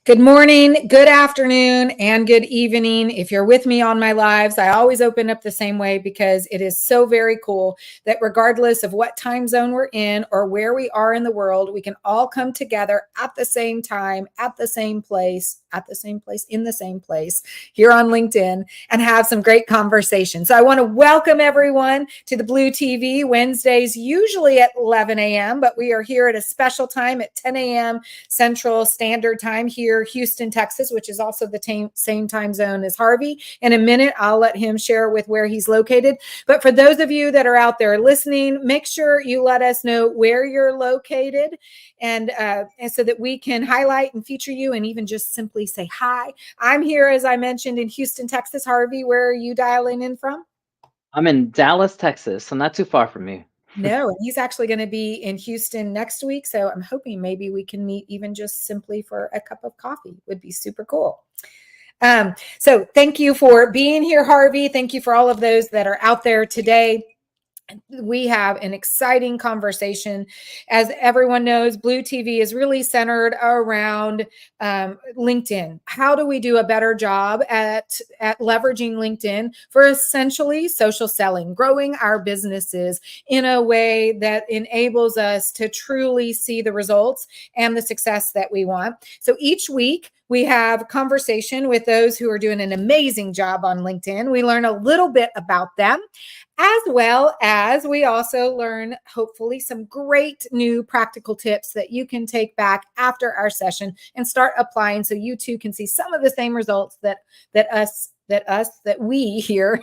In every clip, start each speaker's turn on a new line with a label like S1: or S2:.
S1: Good morning, good afternoon, and good evening. If you're with me on my lives, I always open up the same way because it is so very cool that regardless of what time zone we're in or where we are in the world, we can all come together at the same time, at the same place, in the same place here on LinkedIn and have some great conversations. So I want to welcome everyone to the Blue TV Wednesdays, usually at 11 a.m., but we are here at a special time at 10 a.m. Central Standard Time here, Houston, Texas, which is also the same time zone as Harvey. In a minute, I'll let him share with where he's located. But for those of you that are out there listening, make sure you let us know where you're located and so that we can highlight and feature you and even just simply say hi. I'm here, as I mentioned, in Houston, Texas. Harvey, where are you dialing in from?
S2: I'm in Dallas, Texas, so not too far from me.
S1: No, and he's actually going to be in Houston next week. So I'm hoping maybe we can meet even just simply for a cup of coffee. Would be super cool. So thank you for being here, Harvey. Thank you for all of those that are out there today. We have an exciting conversation. As everyone knows, Blue TV is really centered around LinkedIn. How do we do a better job at leveraging LinkedIn for essentially social selling, growing our businesses in a way that enables us to truly see the results and the success that we want? So each week, we have conversation with those who are doing an amazing job on LinkedIn. We learn a little bit about them, as well as we also learn, hopefully, some great new practical tips that you can take back after our session and start applying so you too can see some of the same results that we here.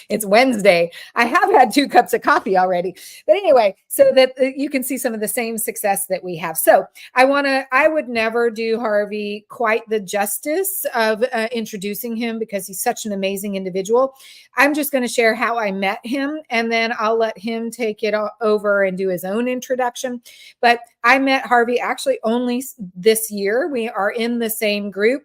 S1: It's Wednesday. I have had 2 cups of coffee already. But anyway, so that you can see some of the same success that we have. So I would never do Harvey quite the justice of introducing him because he's such an amazing individual. I'm just going to share how I met him, and then I'll let him take it over and do his own introduction. But I met Harvey actually only this year. We are in the same group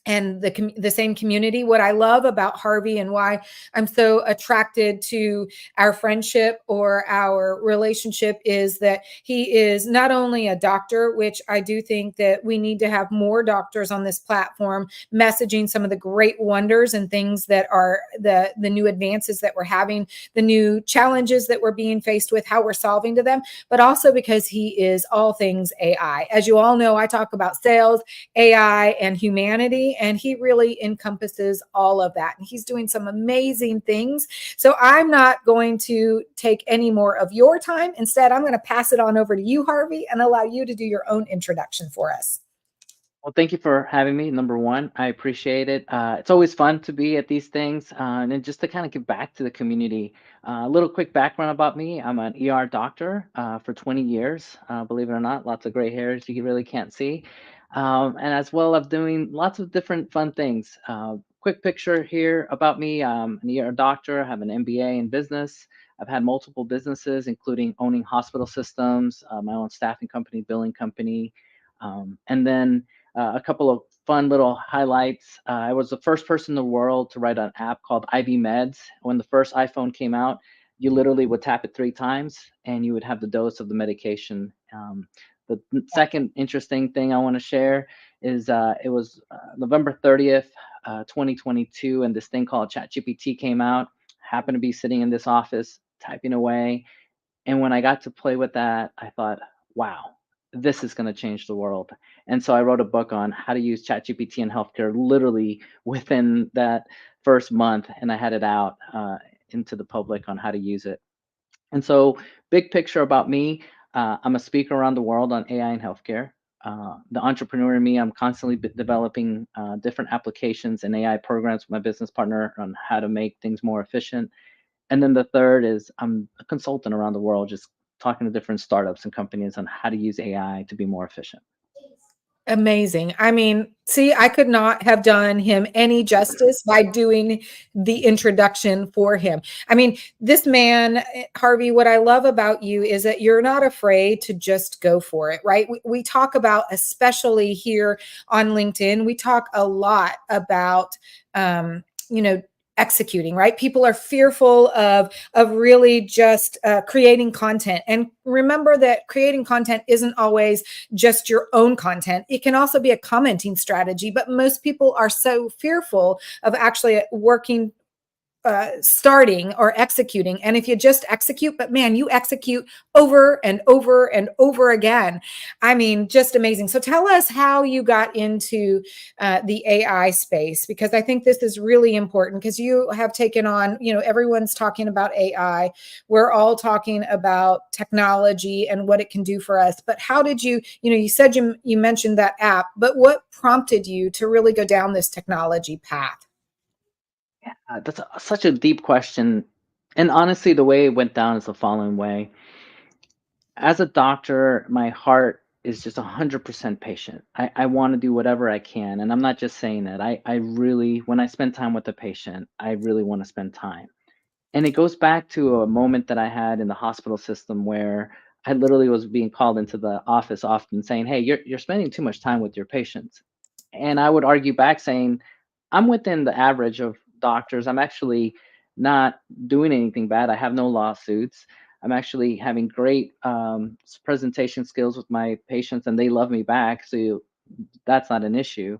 S1: and the same community. What I love about Harvey and why I'm so attracted to our friendship or our relationship is that he is not only a doctor, which I do think that we need to have more doctors on this platform messaging some of the great wonders and things that are the new advances that we're having, the new challenges that we're being faced with, how we're solving to them, but also because he is all things AI. As you all know, I talk about sales, AI, and humanity, and he really encompasses all of that. And he's doing some amazing things. So I'm not going to take any more of your time. Instead, I'm going to pass it on over to you, Harvey, and allow you to do your own introduction for us.
S2: Well, thank you for having me. Number one, I appreciate it. It's always fun to be at these things and then just to kind of give back to the community. A little quick background about me. I'm an ER doctor for 20 years, believe it or not, lots of gray hairs you really can't see. And as well, I'm doing lots of different fun things. Quick picture here about me. I'm an ER doctor. I have an MBA in business. I've had multiple businesses, including owning hospital systems, my own staffing company, billing company, and then a couple of fun little highlights. I was the first person in the world to write an app called IV Meds. When the first iPhone came out, you literally would tap it 3 times and you would have the dose of the medication. The second interesting thing I want to share is it was November 30th, 2022, and this thing called ChatGPT came out. Happened to be sitting in this office typing away. And when I got to play with that, I thought, wow, this is going to change the world. And so I wrote a book on how to use ChatGPT in healthcare literally within that first month. And I had it out into the public on how to use it. And so, big picture about me, I'm a speaker around the world on AI in healthcare. The entrepreneur in me, I'm constantly developing different applications and AI programs with my business partner on how to make things more efficient. And then the third is I'm a consultant around the world, just talking to different startups and companies on how to use AI to be more efficient.
S1: Amazing. I mean, see, I could not have done him any justice by doing the introduction for him. I mean, this man, Harvey, what I love about you is that you're not afraid to just go for it, right? We talk about, especially here on LinkedIn, we talk a lot about, you know, executing, right? People are fearful of really just creating content. And remember that creating content isn't always just your own content. It can also be a commenting strategy, but most people are so fearful of actually working, starting or executing. And if you just execute, but man, you execute over and over and over again. I mean, just amazing. So tell us how you got into the AI space, because I think this is really important, because you have taken on, everyone's talking about AI. We're all talking about technology and what it can do for us. But how did you said you mentioned that app, but what prompted you to really go down this technology path?
S2: That's such a deep question. And honestly, the way it went down is the following way. As a doctor, my heart is just 100% patient. I want to do whatever I can. And I'm not just saying that. I really, when I spend time with the patient, I really want to spend time. And it goes back to a moment that I had in the hospital system where I literally was being called into the office often saying, "Hey, you're spending too much time with your patients." And I would argue back saying, "I'm within the average of doctors. I'm actually not doing anything bad. I have no lawsuits. I'm actually having great presentation skills with my patients, and they love me back. So that's not an issue."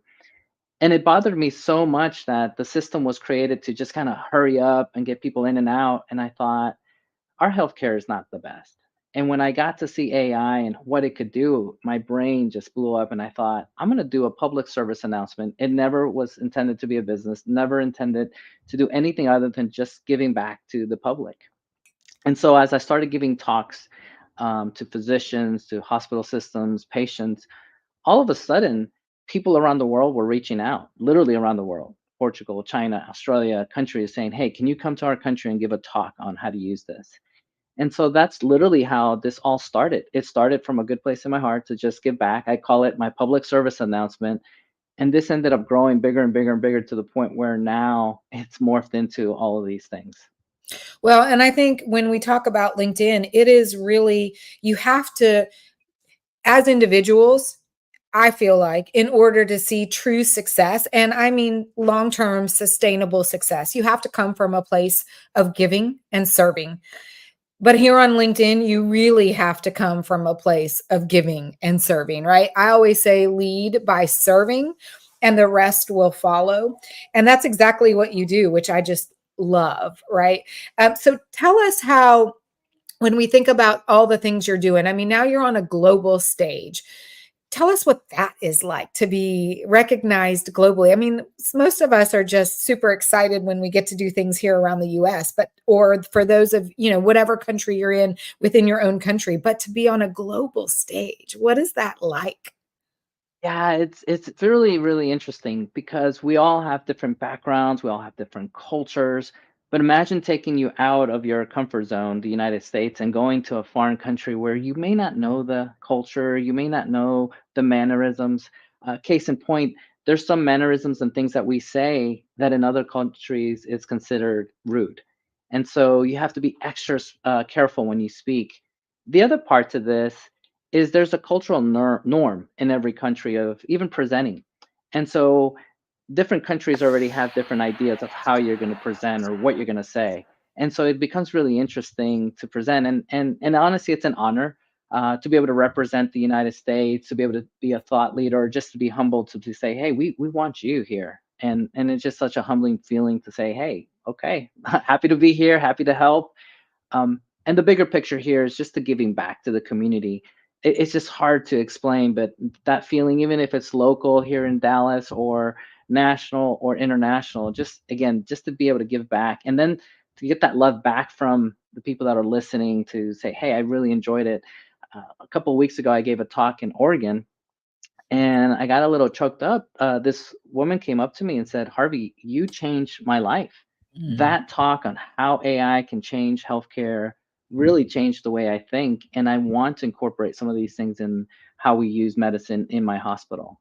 S2: And it bothered me so much that the system was created to just kind of hurry up and get people in and out. And I thought, our healthcare is not the best. And when I got to see AI and what it could do, my brain just blew up. And I thought, I'm going to do a public service announcement. It never was intended to be a business, never intended to do anything other than just giving back to the public. And so as I started giving talks to physicians, to hospital systems, patients, all of a sudden, people around the world were reaching out, literally around the world. Portugal, China, Australia, countries saying, "Hey, can you come to our country and give a talk on how to use this?" And so that's literally how this all started. It started from a good place in my heart to just give back. I call it my public service announcement. And this ended up growing bigger and bigger and bigger to the point where now it's morphed into all of these things.
S1: Well, and I think when we talk about LinkedIn, it is really, you have to, as individuals, I feel like, in order to see true success, and I mean long-term sustainable success, you have to come from a place of giving and serving. But here on LinkedIn, you really have to come from a place of giving and serving, right? I always say lead by serving and the rest will follow. And that's exactly what you do, which I just love, right? So tell us how, when we think about all the things you're doing, I mean, now you're on a global stage. Tell us what that is like to be recognized globally. I mean, most of us are just super excited when we get to do things here around the US, but, or for those of, whatever country you're in within your own country, but to be on a global stage, what is that like?
S2: Yeah, it's really, really interesting because we all have different backgrounds, we all have different cultures. But imagine taking you out of your comfort zone, the United States, and going to a foreign country where you may not know the culture, you may not know the mannerisms. Case in point, there's some mannerisms and things that we say that in other countries is considered rude, and so you have to be extra careful when you speak. The other part to this is there's a cultural norm in every country of even presenting. And so different countries already have different ideas of how you're going to present or what you're going to say. And so it becomes really interesting to present. And honestly, it's an honor to be able to represent the United States, to be able to be a thought leader, or just to be humbled to say, "Hey, we want you here." And it's just such a humbling feeling to say, "Hey, okay, happy to be here, happy to help." And the bigger picture here is just the giving back to the community. It's just hard to explain, but that feeling, even if it's local here in Dallas or national or international, just again, just to be able to give back and then to get that love back from the people that are listening to say, "Hey, I really enjoyed it." A couple of weeks ago, I gave a talk in Oregon and I got a little choked up. This woman came up to me and said, "Harvey, you changed my life."
S1: Mm.
S2: That talk on how AI can change healthcare really changed the way I think. And I want to incorporate some of these things in how we use medicine in my hospital.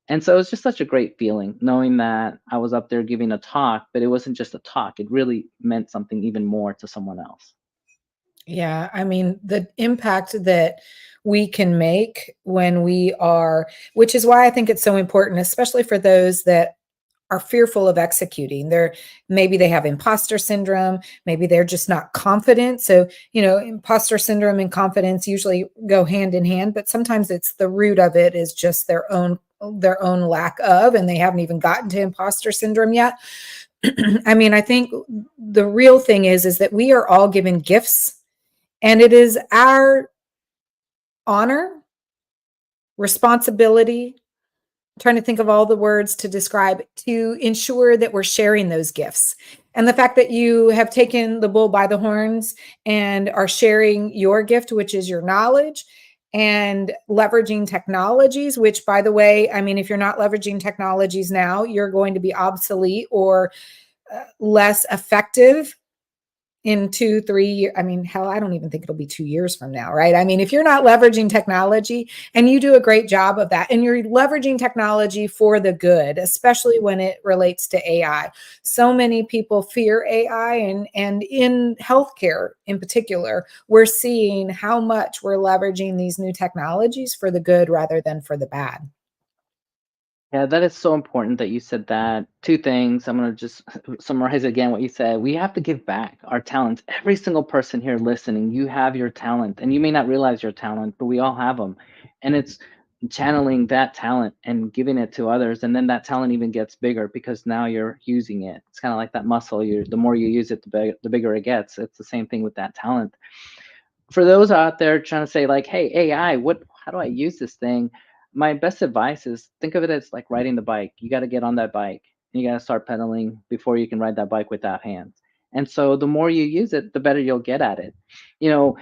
S2: And so it's just such a great feeling knowing that I was up there giving a talk, but it wasn't just a talk, it really meant something even more to someone else.
S1: Yeah, I mean, the impact that we can make when we are, which is why I think it's so important, especially for those that are fearful of executing. Maybe they have imposter syndrome, maybe they're just not confident. So, imposter syndrome and confidence usually go hand in hand, but sometimes it's the root of it is just their own lack of, and they haven't even gotten to imposter syndrome yet. I mean, I think the real thing is that we are all given gifts, and it is our honor, responsibility, trying to think of all the words to describe, to ensure that we're sharing those gifts. And the fact that you have taken the bull by the horns and are sharing your gift, which is your knowledge, and leveraging technologies, which, by the way, I mean, if you're not leveraging technologies now, you're going to be obsolete or less effective in 2-3 years. I mean, hell, I don't even think it'll be 2 years from now, right? I mean, if you're not leveraging technology, and you do a great job of that, and you're leveraging technology for the good, especially when it relates to AI. So many people fear AI, and in healthcare in particular, we're seeing how much we're leveraging these new technologies for the good rather than for the bad.
S2: Yeah, that is so important that you said that. Two things. I'm going to just summarize again what you said. We have to give back our talents. Every single person here listening, you have your talent, and you may not realize your talent, but we all have them. And it's channeling that talent and giving it to others. And then that talent even gets bigger because now you're using it. It's kind of like that muscle. The more you use it, the bigger it gets. It's the same thing with that talent. For those out there trying to say like, hey, AI, how do I use this thing? My best advice is think of it as like riding the bike. You got to get on that bike. You got to start pedaling before you can ride that bike without hands. And so the more you use it, the better you'll get at it. You know,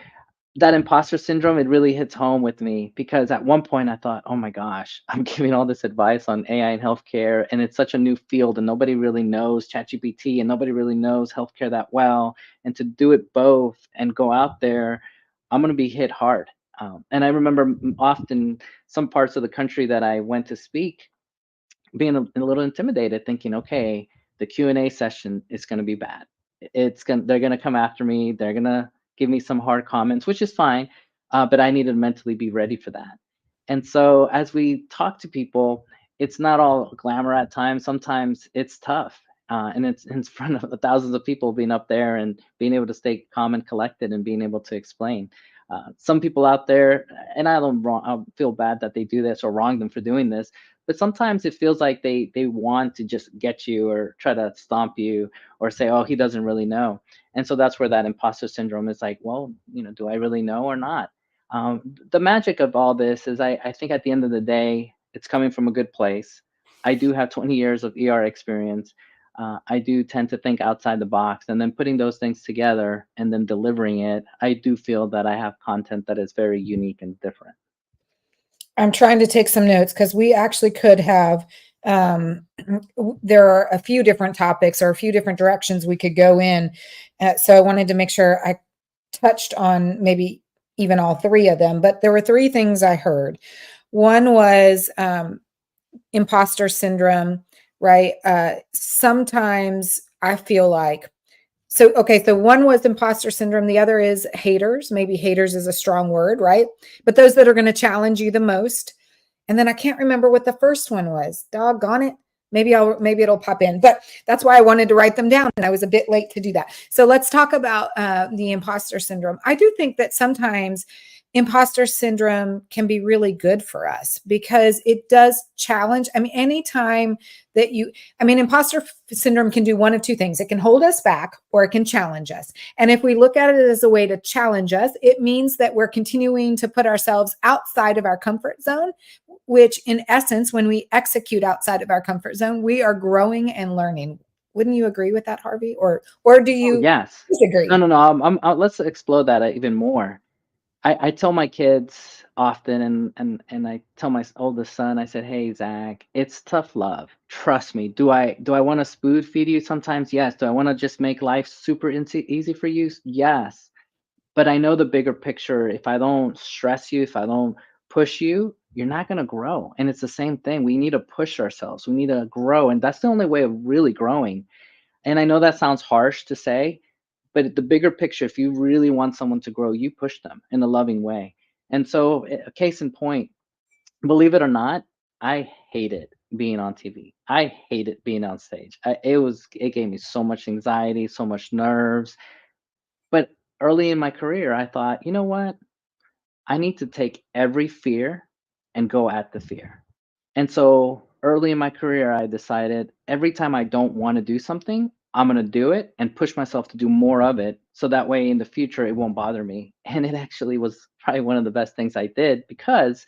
S2: that imposter syndrome, it really hits home with me because at one point I thought, oh my gosh, I'm giving all this advice on AI and healthcare, and it's such a new field, and nobody really knows ChatGPT, and nobody really knows healthcare that well. And to do it both and go out there, I'm going to be hit hard. And I remember often some parts of the country that I went to speak, being a little intimidated, thinking, okay, the Q&A session is going to be bad. They're going to come after me. They're going to give me some hard comments, which is fine. But I need to mentally be ready for that. And so as we talk to people, it's not all glamour at times. Sometimes it's tough. And it's in front of thousands of people, being up there and being able to stay calm and collected and being able to explain. Some people out there, and I feel bad that they do this or wrong them for doing this, but sometimes it feels like they want to just get you or try to stomp you or say, oh, he doesn't really know. And so that's where that imposter syndrome is like, well, do I really know or not? The magic of all this is I think at the end of the day, it's coming from a good place. I do have 20 years of ER experience. I do tend to think outside the box, and then putting those things together and then delivering it, I do feel that I have content that is very unique and different.
S1: I'm trying to take some notes because we actually could have, there are a few different topics or a few different directions we could go in. So I wanted to make sure I touched on maybe even all three of them, but there were three things I heard. One was imposter syndrome, right? Sometimes I feel like, so one was imposter syndrome. The other is haters. Maybe haters is a strong word, right? But those that are going to challenge you the most. And then I can't remember what the first one was. Doggone it. Maybe it'll pop in. But that's why I wanted to write them down, and I was a bit late to do that. So let's talk about the imposter syndrome. I do think that sometimes imposter syndrome can be really good for us because it does challenge. I mean, anytime that imposter syndrome can do one of two things. It can hold us back or it can challenge us. And if we look at it as a way to challenge us, it means that we're continuing to put ourselves outside of our comfort zone, which in essence, when we execute outside of our comfort zone, we are growing and learning. Wouldn't you agree with that, Harvey? Or do
S2: Oh,
S1: you
S2: yes. No,
S1: disagree?
S2: no, no. Let's explore that even more. I tell my kids often, and I tell my oldest son, I said, "Hey, Zach, it's tough love. Trust me. Do I want to spoon feed you sometimes? Yes. Do I want to just make life super easy for you? Yes. But I know the bigger picture. If I don't stress you, if I don't push you, you're not going to grow. And it's the same thing. We need to push ourselves. We need to grow, and that's the only way of really growing. And I know that sounds harsh to say, but the bigger picture, if you really want someone to grow, you push them in a loving way. And so, a case in point, believe it or not, I hate it being on TV. I hated being on stage. It gave me so much anxiety, so much nerves. But early in my career, I thought, you know what? I need to take every fear and go at the fear. And so early in my career, I decided every time I don't want to do something, I'm going to do it and push myself to do more of it. So that way in the future, it won't bother me. And it actually was probably one of the best things I did because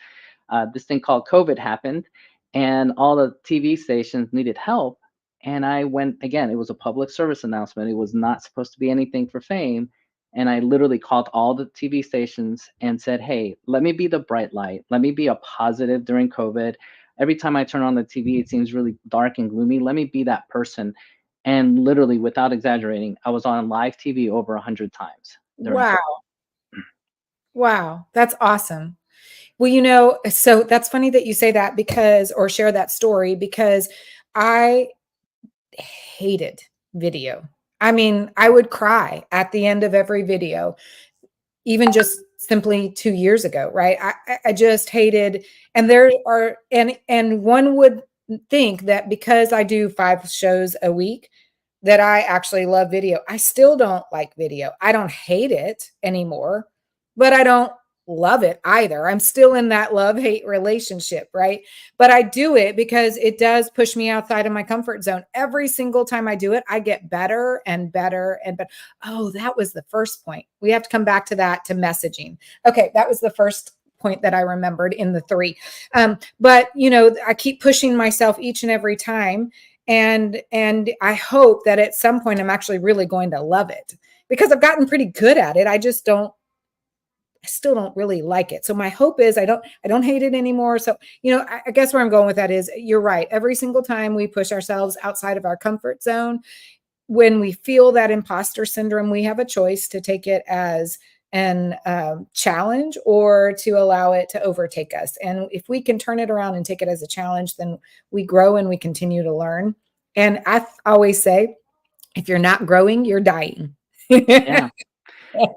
S2: this thing called COVID happened and all the TV stations needed help. And I went again, it was a public service announcement. It was not supposed to be anything for fame. And I literally called all the TV stations and said, hey, let me be the bright light. Let me be a positive during COVID. Every time I turn on the TV, it seems really dark and gloomy. Let me be that person. And literally, without exaggerating, I was on live TV over 100 times during
S1: Wow.
S2: COVID.
S1: Wow. That's awesome. Well, you know, so that's funny that you say that because, or share that story because I hated video. I mean, I would cry at the end of every video, even just simply 2 years ago, right? I just hated, and there are, and one would think that because I do 5 shows a week, that I actually love video. I still don't like video. I don't hate it anymore, but I don't love it either. I'm still in that love-hate relationship, right? But I do it because it does push me outside of my comfort zone. Every single time I do it, I get better and better and better. Oh, that was the first point. We have to come back to that, to messaging. Okay, that was the first point that I remembered in the 3. But you know, I keep pushing myself each and every time, and I hope that at some point I'm actually really going to love it because I've gotten pretty good at it. I still don't really like it. So my hope is I don't hate it anymore. So, you know, I guess where I'm going with that is you're right. Every single time we push ourselves outside of our comfort zone, when we feel that imposter syndrome, we have a choice to take it as an challenge or to allow it to overtake us. And if we can turn it around and take it as a challenge, then we grow and we continue to learn. And I always say, if you're not growing, you're dying.
S2: Yeah.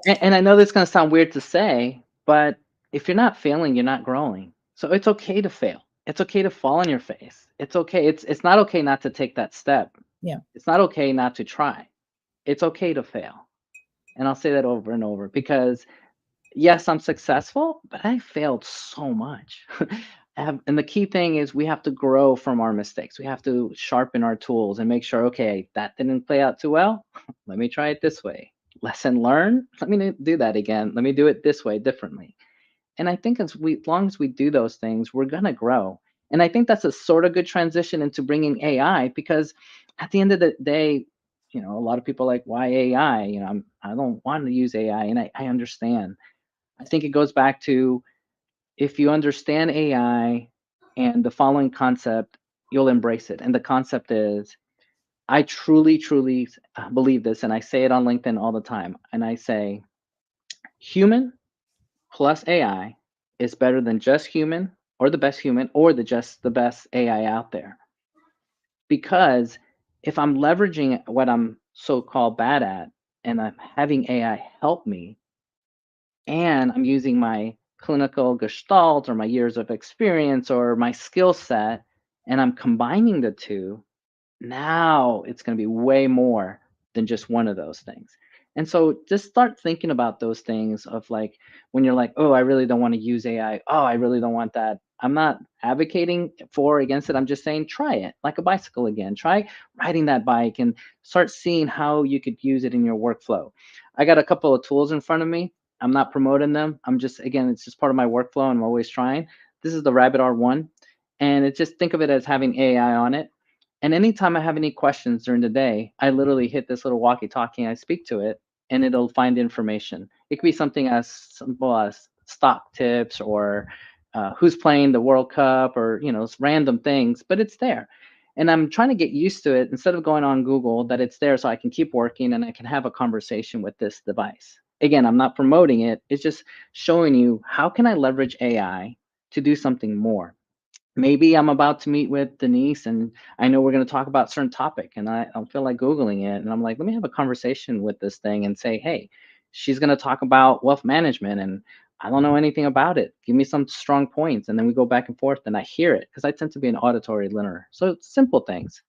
S2: And I know this is going to sound weird to say, but if you're not failing, you're not growing. So it's okay to fail. It's okay to fall on your face. It's okay. It's not okay not to take that step.
S1: Yeah.
S2: It's not okay not to try. It's okay to fail. And I'll say that over and over because yes, I'm successful, but I failed so much. And the key thing is we have to grow from our mistakes. We have to sharpen our tools and make sure, okay, that didn't play out too well. Let me try it this way. Lesson learned. Let me do that again. Let me do it this way differently. And I think as long as we do those things, we're gonna grow. And I think that's a sort of good transition into bringing AI because at the end of the day, you know, a lot of people are like, why AI? You know, I don't want to use AI, and I understand. I think it goes back to if you understand AI and the following concept, you'll embrace it. And the concept is I truly, truly believe this, and I say it on LinkedIn all the time. And I say human plus AI is better than just human or the best human or just the best AI out there. Because if I'm leveraging what I'm so called bad at and I'm having AI help me, and I'm using my clinical gestalt or my years of experience or my skill set, and I'm combining the two, now it's going to be way more than just one of those things. And so just start thinking about those things of like when you're like, oh, I really don't want to use AI. Oh, I really don't want that. I'm not advocating for or against it. I'm just saying try it like a bicycle again. Try riding that bike and start seeing how you could use it in your workflow. I got a couple of tools in front of me. I'm not promoting them. I'm just, again, it's just part of my workflow. And I'm always trying. This is the Rabbit R1. And it's just think of it as having AI on it. And anytime I have any questions during the day, I literally hit this little walkie-talkie and I speak to it, and it'll find information. It could be something as simple as stock tips or who's playing the World Cup or random things, but it's there. And I'm trying to get used to it instead of going on Google that it's there so I can keep working and I can have a conversation with this device. Again, I'm not promoting it. It's just showing you how can I leverage AI to do something more. Maybe I'm about to meet with Denise and I know we're going to talk about a certain topic and I don't feel like Googling it. And I'm like, let me have a conversation with this thing and say, hey, she's going to talk about wealth management. And I don't know anything about it. Give me some strong points. And then we go back and forth and I hear it because I tend to be an auditory learner. So it's simple things.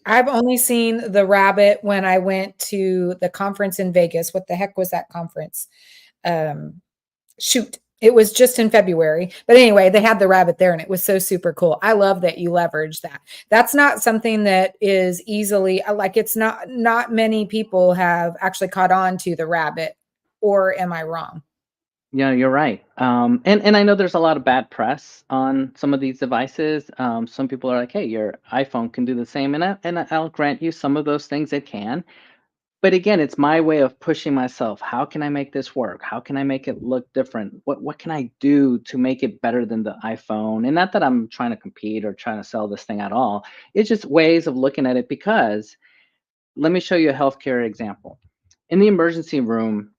S1: I've only seen the rabbit when I went to the conference in Vegas. What the heck was that conference? Um, shoot, it was just in February. But anyway, they had the rabbit there and it was so super cool. I love that you leverage that. That's not something that is easily like it's not many people have actually caught on to the rabbit, or am I wrong?
S2: Yeah, you're right. And I know there's a lot of bad press on some of these devices. Some people are like, "Hey, your iPhone can do the same," and I'll grant you some of those things it can. But again, it's my way of pushing myself. How can I make this work? How can I make it look different? What can I do to make it better than the iPhone? And not that I'm trying to compete or trying to sell this thing at all. It's just ways of looking at it because let me show you a healthcare example. In the emergency room,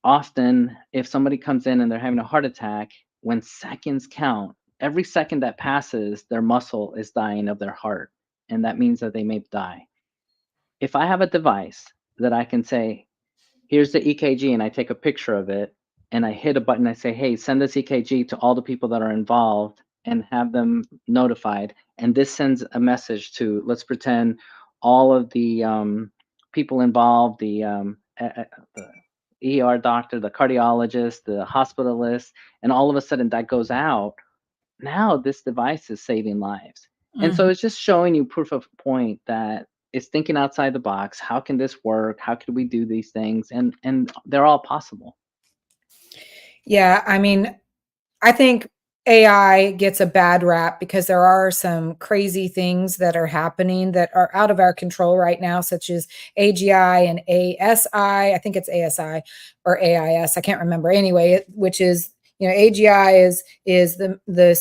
S2: often if somebody comes in and they're having a heart attack, when seconds count, every second that passes, their muscle is dying of their heart. And that means that they may die. If I have a device that I can say, here's the EKG, and I take a picture of it, and I hit a button, I say, hey, send this EKG to all the people that are involved and have them notified. And this sends a message to, let's pretend, all of the people involved, the ER doctor, the cardiologist, the hospitalist, and all of a sudden that goes out. Now this device is saving lives. And so
S1: Mhm.
S2: it's just showing you proof of point that it's thinking outside the box. How can this work? How could we do these things? And they're all possible.
S1: Yeah, I mean, I think AI gets a bad rap because there are some crazy things that are happening that are out of our control right now, such as AGI and ASI. I think it's ASI or AIS. I can't remember. Anyway, which is, AGI is the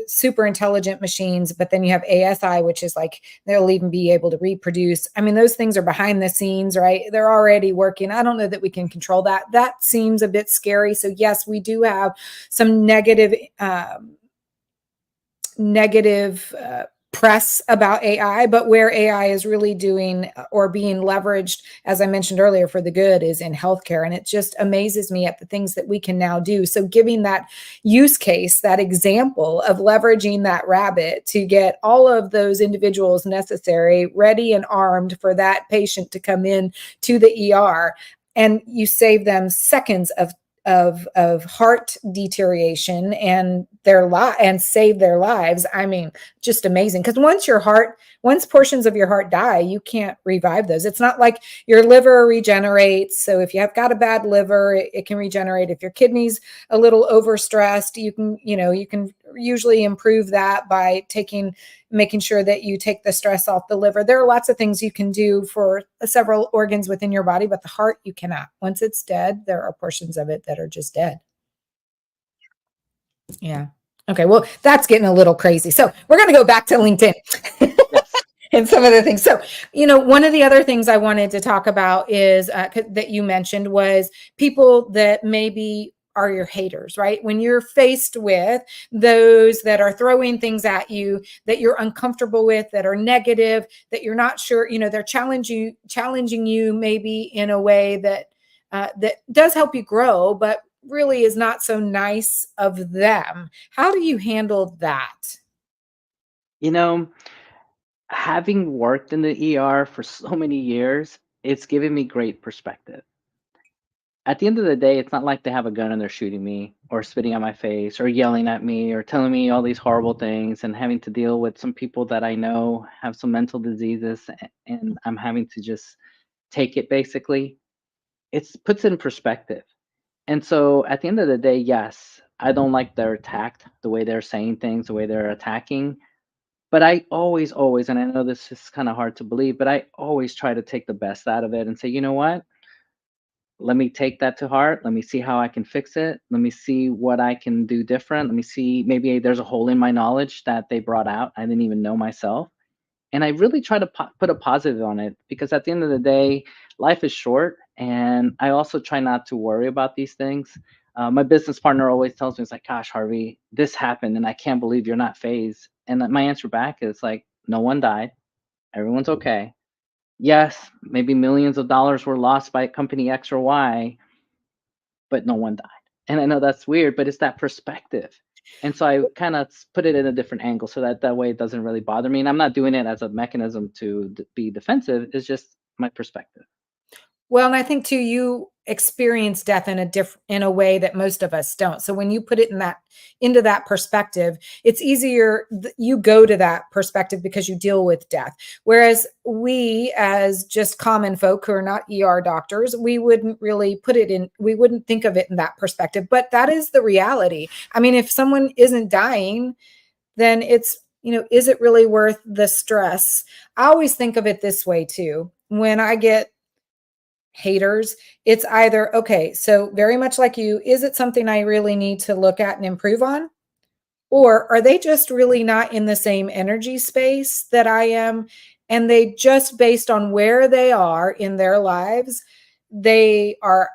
S1: super intelligent machines, but then you have ASI, which is like they'll even be able to reproduce. I mean, those things are behind the scenes, right? They're already working. I don't know that we can control that. That seems a bit scary. So yes, we do have some negative press about AI, but where AI is really doing or being leveraged, as I mentioned earlier, for the good is in healthcare. And it just amazes me at the things that we can now do. So giving that use case, that example of leveraging that rabbit to get all of those individuals necessary, ready and armed for that patient to come in to the ER, and you save them seconds of heart deterioration and and save their lives. I mean, just amazing. Because once portions of your heart die, you can't revive those. It's not like your liver regenerates. So if you have got a bad liver, it can regenerate. If your kidney's a little overstressed, you can usually improve that by making sure that you take the stress off the liver. There are lots of things you can do for several organs within your body, but the heart you cannot. Once it's dead, there are portions of it that are just dead. Yeah. Okay. Well, that's getting a little crazy. So we're going to go back to LinkedIn
S2: Yes.
S1: and some of the things. So, one of the other things I wanted to talk about is that you mentioned was people that maybe are your haters, right? When you're faced with those that are throwing things at you that you're uncomfortable with, that are negative, that you're not sure, they're challenging you maybe in a way that does help you grow, but really is not so nice of them. How do you handle that?
S2: You know, having worked in the ER for so many years, it's given me great perspective. At the end of the day, it's not like they have a gun and they're shooting me or spitting on my face or yelling at me or telling me all these horrible things and having to deal with some people that I know have some mental diseases and I'm having to just take it basically. It puts it in perspective. And so at the end of the day, yes, I don't like their tact, the way they're saying things, the way they're attacking. But I always, and I know this is kind of hard to believe, but I always try to take the best out of it and say, you know what? Let me take that to heart. Let me see how I can fix it. Let me see what I can do different. Let me see, maybe there's a hole in my knowledge that they brought out. I didn't even know myself. And I really try to put a positive on it because at the end of the day, life is short. And I also try not to worry about these things. My business partner always tells me, it's like, gosh, Harvey, this happened and I can't believe you're not phased. And my answer back is like, no one died. Everyone's okay. Yes, maybe millions of dollars were lost by company X or Y, but no one died. And I know that's weird, but it's that perspective. And so I kind of put it in a different angle so that that way it doesn't really bother me. And I'm not doing it as a mechanism to be defensive. It's just my perspective.
S1: Well, and I think too, you experience death in a way that most of us don't. So when you put it into that perspective, it's easier. You go to that perspective because you deal with death. Whereas we, as just common folk who are not ER doctors, we wouldn't really we wouldn't think of it in that perspective. But that is the reality. I mean, if someone isn't dying, then it's, is it really worth the stress? I always think of it this way too. When I get haters, it's either, okay, so very much like you, is it something I really need to look at and improve on? Or are they just really not in the same energy space that I am? And they just, based on where they are in their lives, they are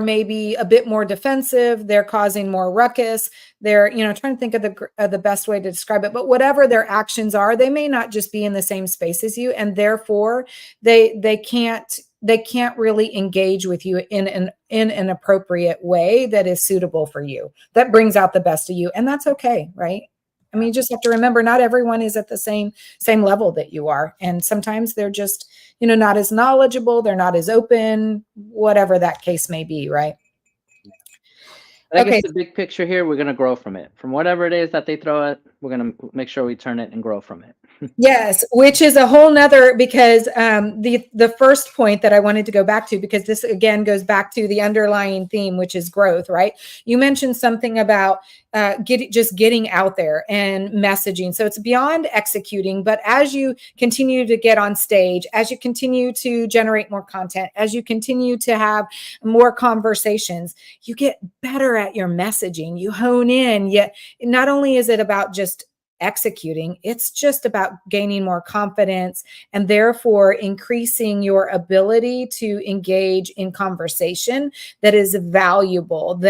S1: maybe a bit more defensive. They're causing more ruckus. They're, trying to think of the best way to describe it, but whatever their actions are, they may not just be in the same space as you. And therefore they can't really engage with you in an appropriate way that is suitable for you, that brings out the best of you. And that's okay. Right. I mean, you just have to remember, not everyone is at the same level that you are. And sometimes they're just, not as knowledgeable, they're not as open, whatever that case may be, right?
S2: But I guess
S1: Okay.
S2: the big picture here, we're going to grow from it. From whatever it is that they throw at, we're going to make sure we turn it and grow from it.
S1: Yes, which is a whole nother, because the first point that I wanted to go back to, because this again goes back to the underlying theme, which is growth, right? You mentioned something about just getting out there and messaging. So it's beyond executing, but as you continue to get on stage, as you continue to generate more content, as you continue to have more conversations, you get better at your messaging, you hone in. Yet not only is it about just executing, it's just about gaining more confidence and therefore increasing your ability to engage in conversation that is valuable,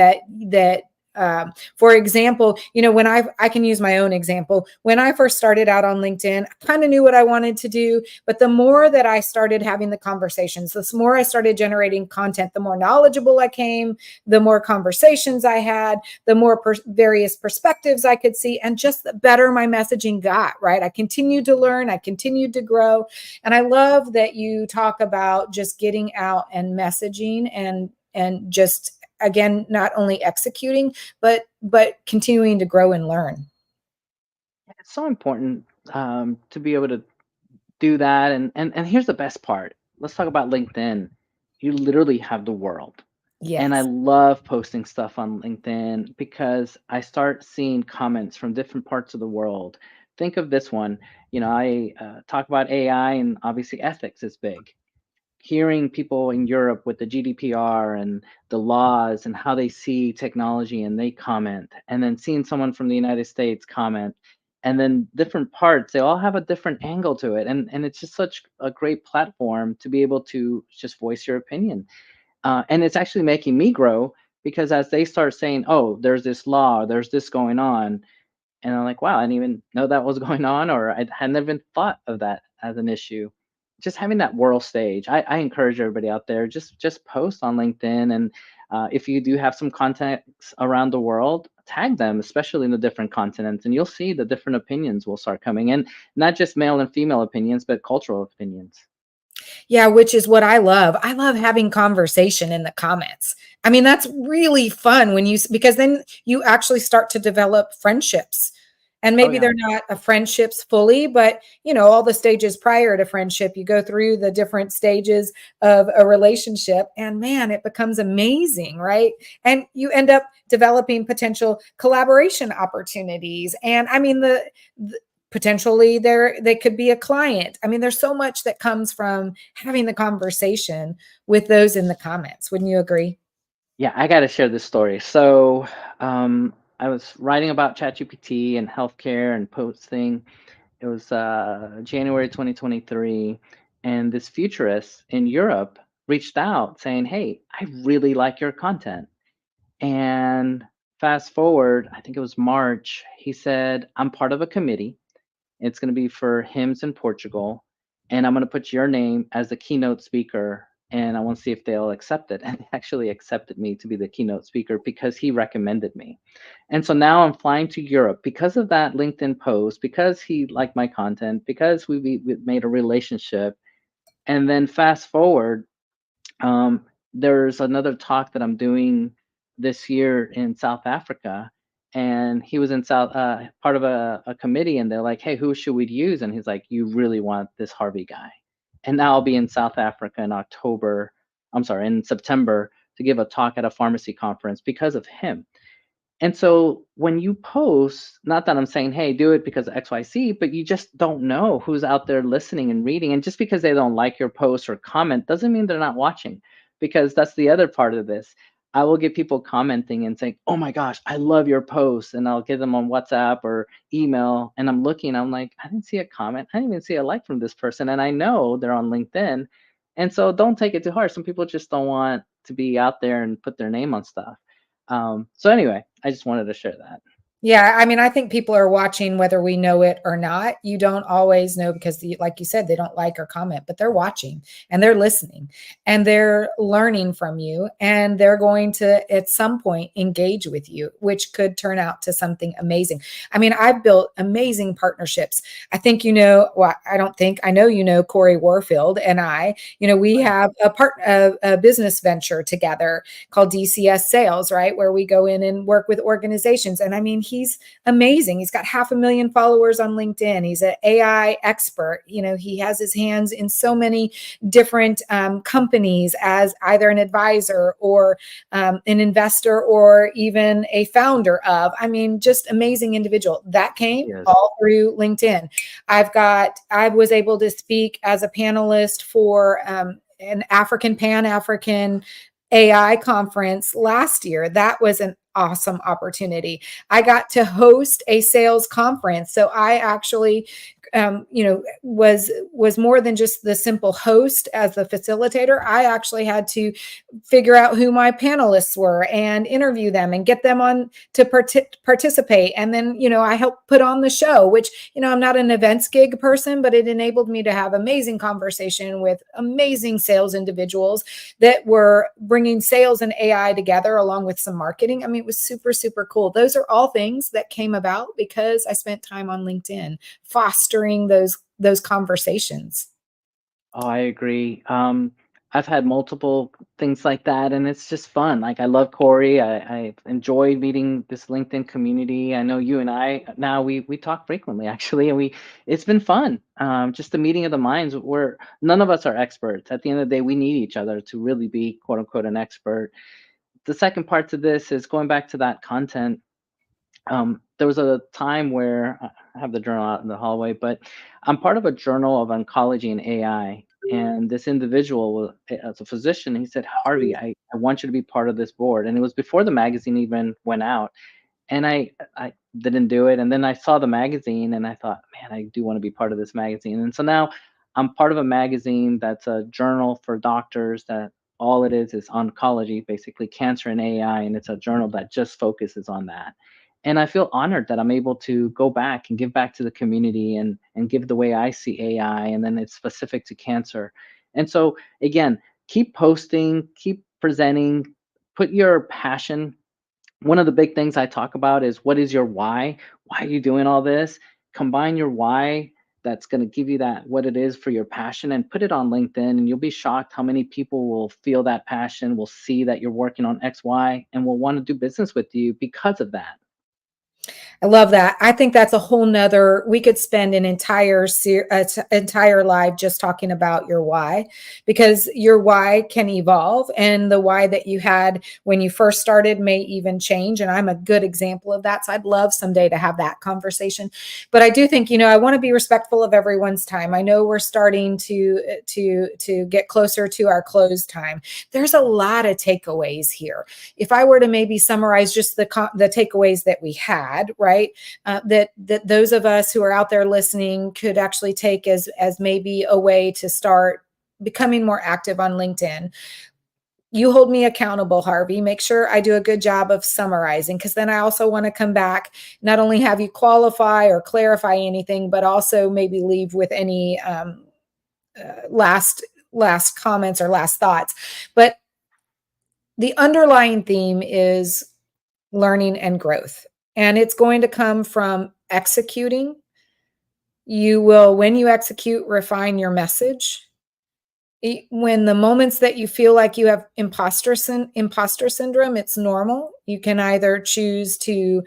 S1: for example, when I can use my own example. When I first started out on LinkedIn, I kind of knew what I wanted to do, but the more that I started having the conversations, the more I started generating content, the more knowledgeable I came, the more conversations I had, the more various perspectives I could see, and just the better my messaging got, right? I continued to learn, I continued to grow. And I love that you talk about just getting out and messaging and just, again, not only executing, but continuing to grow and learn.
S2: It's so important to be able to do that. And here's the best part. Let's talk about LinkedIn. You literally have the world. And I
S1: Yes.
S2: love posting stuff on LinkedIn because I start seeing comments from different parts of the world. Think of this one. I talk about AI, and obviously ethics is big. Hearing people in Europe with the GDPR and the laws and how they see technology, and they comment, and then seeing someone from the United States comment, and then different parts, they all have a different angle to it. And it's just such a great platform to be able to just voice your opinion. And it's actually making me grow because as they start saying, oh, there's this law, there's this going on, and I'm like, wow, I didn't even know that was going on, or I hadn't even thought of that as an issue. Just having that world stage, I encourage everybody out there, just post on LinkedIn, and if you do have some contacts around the world, tag them, especially in the different continents, and you'll see the different opinions will start coming in, not just male and female opinions, but cultural opinions.
S1: Yeah, which is what I love. I love having conversation in the comments. I mean, that's really fun because then you actually start to develop friendships. And
S2: Oh
S1: maybe
S2: yeah.
S1: they're not a friendships fully, but all the stages prior to friendship, you go through the different stages of a relationship, and man, it becomes amazing, right? And you end up developing potential collaboration opportunities. And I mean, the potentially they could be a client. I mean, there's so much that comes from having the conversation with those in the comments. Wouldn't you agree?
S2: Yeah, I got to share this story. So, I was writing about ChatGPT and healthcare and posting. It was January 2023, and this futurist in Europe reached out saying, "Hey, I really like your content." And fast forward, I think it was March, he said, "I'm part of a committee. It's going to be for hymns in Portugal, and I'm going to put your name as the keynote speaker and I want to see if they'll accept it. And they actually accepted me to be the keynote speaker because he recommended me. And so now I'm flying to Europe because of that LinkedIn post, because he liked my content, because we made a relationship. And then fast forward, um, there's another talk that I'm doing this year in South Africa, and he was in part of a committee, and they're like, "Hey, who should we use?" And he's like, "You really want this Harvey guy." And now I'll be in South Africa in October. I'm sorry, in September to give a talk at a pharmacy conference because of him. And so when you post, not that I'm saying, hey, do it because of XYZ, but you just don't know who's out there listening and reading. And just because they don't like your post or comment doesn't mean they're not watching, because that's the other part of this. I will get people commenting and saying, oh my gosh, I love your post. And I'll get them on WhatsApp or email. And I'm looking, I'm like, I didn't see a comment. I didn't even see a like from this person. And I know they're on LinkedIn. And so don't take it too hard. Some people just don't want to be out there and put their name on stuff. So anyway, I just wanted to share that.
S1: Yeah, I mean, I think people are watching whether we know it or not. You don't always know because, like you said, they don't like or comment, but they're watching and they're listening and they're learning from you, and they're going to, at some point, engage with you, which could turn out to something amazing. I mean, I've built amazing partnerships. I think, well, I don't think, I know, Corey Warfield and we have a business venture together called DCS Sales, right? Where we go in and work with organizations. And I mean, he's amazing. He's got 500,000 followers on LinkedIn. He's an AI expert. He has his hands in so many different companies as either an advisor or an investor or even a founder of. I mean, just amazing individual. That came all through LinkedIn. I was able to speak as a panelist for an Pan-African AI conference last year. That was an awesome opportunity. I got to host a sales conference. So I actually, was more than just the simple host as the facilitator. I actually had to figure out who my panelists were and interview them and get them on to participate. And then, I helped put on the show, which, I'm not an events gig person, but it enabled me to have amazing conversation with amazing sales individuals that were bringing sales and AI together along with some marketing. I mean, it was super, super cool. Those are all things that came about because I spent time on LinkedIn fostering those conversations.
S2: Oh, I agree. I've had multiple things like that, and it's just fun. Like I love Corey. I enjoy meeting this LinkedIn community. I know you and I now we talk frequently actually, and it's been fun. Just the meeting of the minds. Where none of us are experts. At the end of the day, we need each other to really be quote unquote an expert. The second part to this is going back to that content. There was a time where I have the journal out in the hallway, but I'm part of a journal of oncology and AI. And this individual, as a physician, he said, Harvey, I want you to be part of this board. And it was before the magazine even went out. And I didn't do it. And then I saw the magazine and I thought, man, I do want to be part of this magazine. And so now I'm part of a magazine that's a journal for doctors that all it is oncology, basically cancer and AI. And it's a journal that just focuses on that. And I feel honored that I'm able to go back and give back to the community and give the way I see AI, and then it's specific to cancer. And so again, keep posting, keep presenting, put your passion. One of the big things I talk about is what is your why? Why are you doing all this? Combine your why that's going to give you that what it is for your passion and put it on LinkedIn, and you'll be shocked how many people will feel that passion, will see that you're working on XY, and will want to do business with you because of that.
S1: I love that. I think that's a whole nother, we could spend an entire live just talking about your why, because your why can evolve, and the why that you had when you first started may even change. And I'm a good example of that. So I'd love someday to have that conversation. But I do think, I want to be respectful of everyone's time. I know we're starting to get closer to our close time. There's a lot of takeaways here. If I were to maybe summarize just the takeaways that we had, right? That those of us who are out there listening could actually take as maybe a way to start becoming more active on LinkedIn. You hold me accountable, Harvey. Make sure I do a good job of summarizing, because then I also want to come back, not only have you qualify or clarify anything, but also maybe leave with any last last comments or last thoughts. But the underlying theme is learning and growth. And it's going to come from executing. You will, when you execute, refine your message. When the moments that you feel like you have imposter syndrome, it's normal. You can either choose to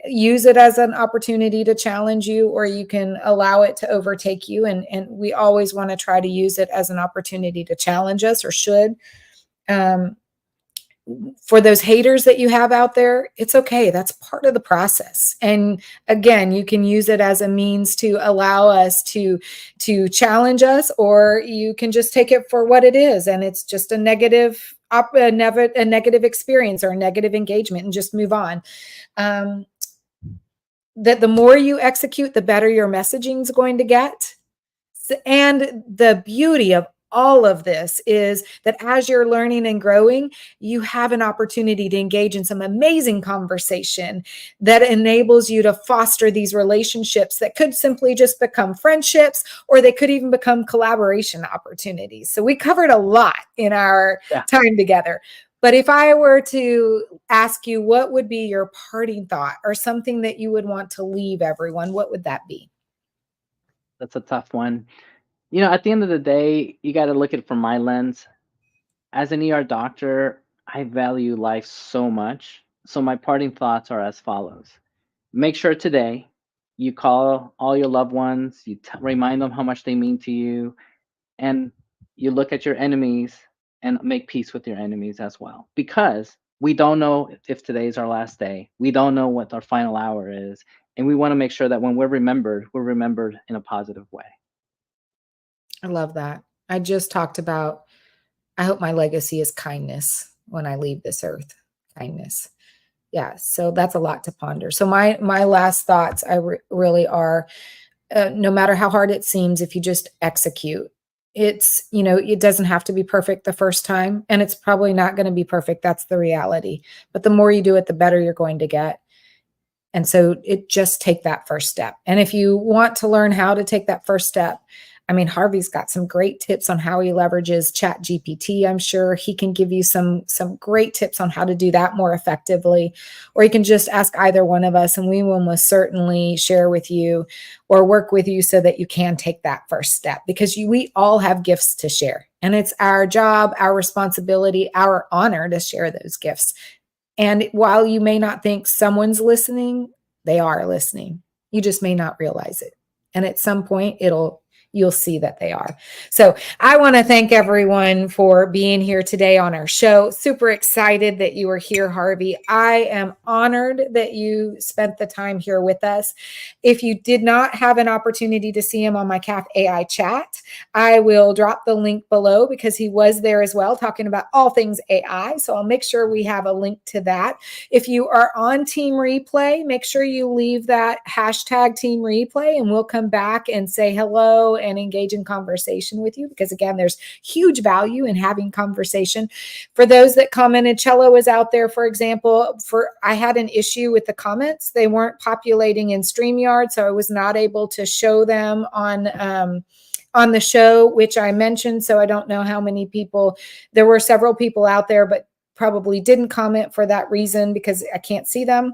S1: use it as an opportunity to challenge you, or you can allow it to overtake you. And we always want to try to use it as an opportunity to challenge us, or should. For those haters that you have out there, it's okay. That's part of the process. And again, you can use it as a means to allow us to challenge us, or you can just take it for what it is. And it's just a negative experience or a negative engagement, and just move on. That the more you execute, the better your messaging is going to get. And the beauty of all of this is that as you're learning and growing, you have an opportunity to engage in some amazing conversation that enables you to foster these relationships that could simply just become friendships, or they could even become collaboration opportunities. So we covered a lot in our time together. But if I were to ask you, what would be your parting thought, or something that you would want to leave everyone, what would that be?
S2: That's a tough one. At the end of the day, you got to look at it from my lens. As an ER doctor, I value life so much. So my parting thoughts are as follows. Make sure today you call all your loved ones, you remind them how much they mean to you, and you look at your enemies and make peace with your enemies as well. Because we don't know if today is our last day. We don't know what our final hour is. And we want to make sure that when we're remembered in a positive way.
S1: I love that. I just talked about, I hope my legacy is kindness when I leave this earth. Kindness. Yeah. So that's a lot to ponder. So my last thoughts, really are, no matter how hard it seems, if you just execute, it doesn't have to be perfect the first time, and it's probably not going to be perfect. That's the reality. But the more you do it, the better you're going to get. And so just take that first step. And if you want to learn how to take that first step, Harvey's got some great tips on how he leverages Chat GPT. I'm sure he can give you some great tips on how to do that more effectively. Or you can just ask either one of us, and we will most certainly share with you or work with you so that you can take that first step, because we all have gifts to share. And it's our job, our responsibility, our honor to share those gifts. And while you may not think someone's listening, they are listening. You just may not realize it. And at some point, you'll see that they are. So I want to thank everyone for being here today on our show. Super excited that you were here, Harvey. I am honored that you spent the time here with us. If you did not have an opportunity to see him on my Caff-AI chat, I will drop the link below, because he was there as well, talking about all things AI. So I'll make sure we have a link to that. If you are on Team Replay, make sure you leave that hashtag Team Replay, and we'll come back and say hello and engage in conversation with you, because again, there's huge value in having conversation. For those that commented, Cello is out there, for example. I had an issue with the comments. They weren't populating in StreamYard, so I was not able to show them on the show, which I mentioned. So I don't know how many people, there were several people out there, but probably didn't comment for that reason, because I can't see them.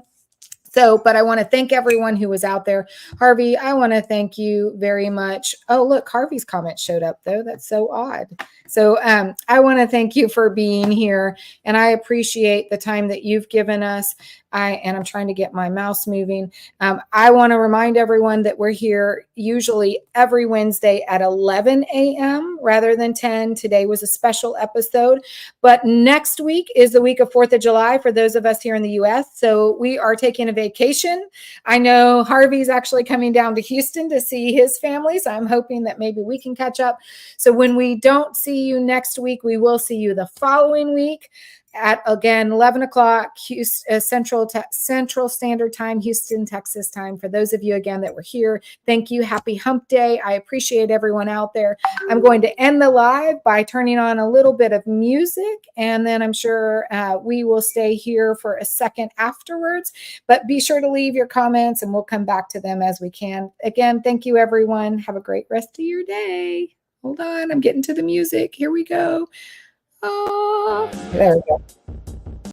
S1: So, but I want to thank everyone who was out there. Harvey, I want to thank you very much. Oh, look, Harvey's comment showed up though. That's so odd. So I want to thank you for being here, and I appreciate the time that you've given us. And I'm trying to get my mouse moving. I want to remind everyone that we're here usually every Wednesday at 11 a.m. rather than 10. Today was a special episode, but next week is the week of 4th of July for those of us here in the U.S. So we are taking a vacation. I know Harvey's actually coming down to Houston to see his family, so I'm hoping that maybe we can catch up. So when we don't see you next week, we will see you the following week at, again, 11 o'clock Central Standard Time, Houston, Texas time. For those of you, again, that were here, thank you. Happy Hump Day. I appreciate everyone out there. I'm going to end the live by turning on a little bit of music, and then I'm sure we will stay here for a second afterwards. But be sure to leave your comments, and we'll come back to them as we can. Again, thank you, everyone. Have a great rest of your day. Hold on, I'm getting to the music. Here we go. Oh, there we go.